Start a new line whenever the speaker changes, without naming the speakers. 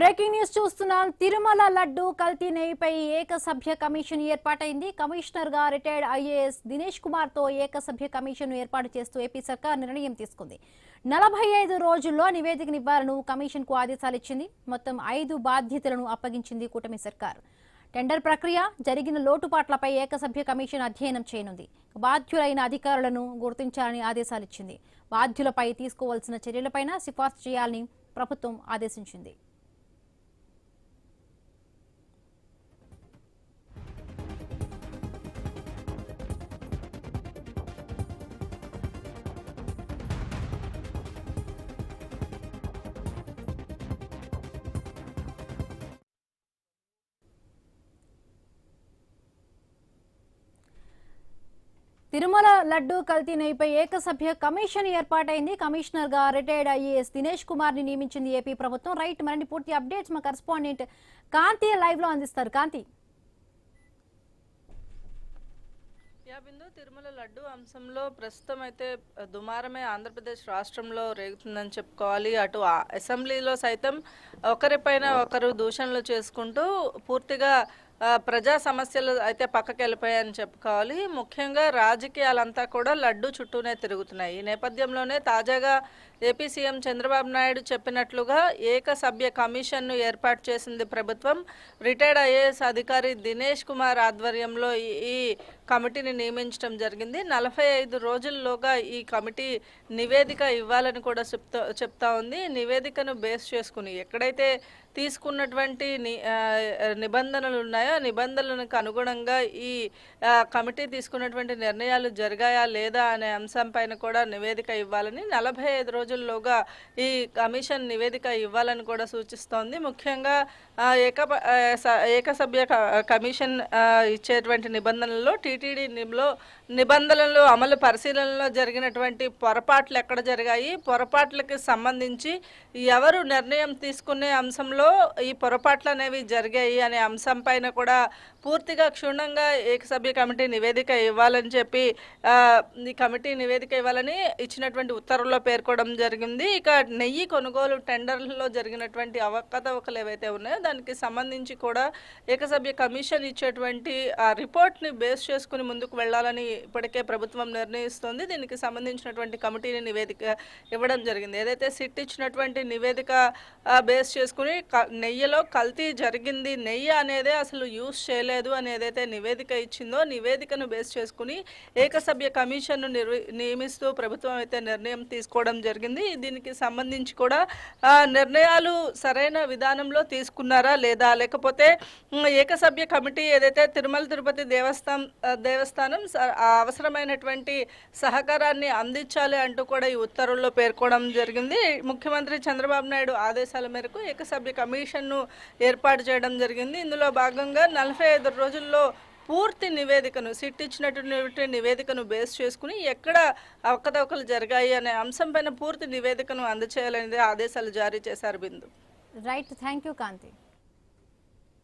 Breaking news చూస్తున్నాం. తిరుమల లడ్డు కల్తీ నెయ్యిపై ఏకసభ్య commission ఏర్పాటైంది. కమిషనర్ గా రిటైర్డ్ ఐఏఎస్ దినేష్ కుమార్ తో ఏకసభ్య కమిషన్ ఏర్పాటు చేస్తూ ఏపీ సర్కార్ నిర్ణయం తీసుకుంది. 45 రోజుల్లో నివేదికనివ్వాలని కమిషన్ కు ఆదేశాలు ఇచ్చింది. మొత్తం 5 బాధ్యతలను అప్పగించింది కూటమి సర్కార్. టెండర్ ప్రక్రియ, జరిగిన లోటుపాట్లపై ఏకసభ్య కమిషన్ అధ్యయనం చేయనుంది. బాధ్యులైన అధికారులను గుర్తించాలని ఆదేశాలు ఇచ్చింది. బాధ్యులపై తీసుకోవాల్సిన చర్యలపై సిఫార్సు చేయాలని ప్రభుత్వం ఆదేశించింది. తిరుమల లడ్డు కల్తీ నెయ్యిపై ఏకసభ్య కమిషన్ ఏర్పాటైంది. కమిషనర్ గా రిటైర్డ్ ఐఏఎస్ దినేష్ కుమార్ ని నియమించింది ఏపీ ప్రభుత్వం. రైట్, మరిన్ని పూర్తి అప్డేట్స్ మా కరెస్పాండెంట్ కాంతి లైవ్ లో అందిస్తారు. కాంతి.
బిందు, తిరుమల లడ్డు అంశంలో ప్రస్తుతం అయితే దుమారమే ఆంధ్రప్రదేశ్ రాష్ట్రంలో రేగుతుందని చెప్పుకోవాలి. అటు అసెంబ్లీలో సైతం ఒకరిపైన ఒకరు దూషణలు చేసుకుంటూ పూర్తిగా ప్రజా సమస్యలు అయితే పక్కకి వెళ్ళిపోయాయని చెప్పుకోవాలి. ముఖ్యంగా రాజకీయాలంతా కూడా లడ్డు చుట్టూనే తిరుగుతున్నాయి. ఈ నేపథ్యంలోనే తాజాగా ఏపీ సీఎం చంద్రబాబు నాయుడు చెప్పినట్లుగా ఏకసభ్య కమిషన్ను ఏర్పాటు చేసింది ప్రభుత్వం. రిటైర్డ్ ఐఏఎస్ అధికారి దినేష్ కుమార్ ఆధ్వర్యంలో ఈ కమిటీని నియమించడం జరిగింది. 45 రోజుల్లోగా ఈ కమిటీ నివేదిక ఇవ్వాలని కూడా చెప్తా ఉంది. నివేదికను బేస్ చేసుకుని ఎక్కడైతే తీసుకున్నటువంటి నిబంధనలు ఉన్నాయో నిబంధనలకు అనుగుణంగా ఈ కమిటీ తీసుకున్నటువంటి నిర్ణయాలు జరిగాయా లేదా అనే అంశంపైన కూడా నివేదిక ఇవ్వాలని 45 రోజుల్లోగా ఈ కమిషన్ నివేదిక ఇవ్వాలని కూడా సూచిస్తోంది. ముఖ్యంగా ఏకసభ్య కమిషన్ ఇచ్చేటువంటి నిబంధనల్లో టీటీడీలో నిబంధనలు అమలు పరిశీలనలో జరిగినటువంటి పొరపాట్లు ఎక్కడ జరిగాయి, పొరపాట్లకి సంబంధించి ఎవరు నిర్ణయం తీసుకునే అంశంలో ఈ పొరపాట్లు అనేవి జరిగాయి అనే అంశం పైన కూడా పూర్తిగా క్షుణ్ణంగా ఏకసభ్య కమిటీ నివేదిక ఇవ్వాలని చెప్పి ఈ కమిటీ నివేదిక ఇవ్వాలని ఇచ్చినటువంటి ఉత్తర్వుల్లో పేర్కొనడం జరిగింది. ఇక నెయ్యి కొనుగోలు టెండర్లలో జరిగినటువంటి అవకతవకలు ఏవైతే ఉన్నాయో దానికి సంబంధించి కూడా ఏకసభ్య కమిషన్ ఇచ్చేటువంటి ఆ రిపోర్ట్ని బేస్ చేసుకుని ముందుకు వెళ్ళాలని ఇప్పటికే ప్రభుత్వం నిర్ణయిస్తోంది. దీనికి సంబంధించినటువంటి కమిటీని నివేదిక ఇవ్వడం జరిగింది. ఏదైతే సిట్ ఇచ్చినటువంటి నివేదిక బేస్ చేసుకుని నెయ్యిలో కల్తీ జరిగింది, నెయ్యి అనేదే అసలు యూజ్ చేయలేదు అని ఏదైతే నివేదిక ఇచ్చిందో నివేదికను బేస్ చేసుకుని ఏకసభ్య కమిషన్ను నియమిస్తూ ప్రభుత్వం అయితే నిర్ణయం తీసుకోవడం జరిగింది. దీనికి సంబంధించి కూడా నిర్ణయాలు సరైన విధానంలో తీసుకున్నారా లేదా, లేకపోతే ఏకసభ్య కమిటీ ఏదైతే తిరుమల తిరుపతి దేవస్థానం అవసరమైనటువంటి సహకారాన్ని అందించాలి అంటూ కూడా ఈ ఉత్తర్వుల్లో పేర్కొనడం జరిగింది. ముఖ్యమంత్రి చంద్రబాబు నాయుడు ఆదేశాల మేరకు ఏకసభ్య కమిషన్ను ఏర్పాటు చేయడం జరిగింది. ఇందులో భాగంగా 45 రోజుల్లో పూర్తి నివేదికను సిట్ ఇచ్చినటువంటి నివేదికను బేస్ చేసుకుని ఎక్కడ అవకతవకలు జరిగాయి అనే అంశంపైన పూర్తి నివేదికను అందజేయాలనేది ఆదేశాలు జారీ చేశారు. Bindu.
Right, thank you Kanthi.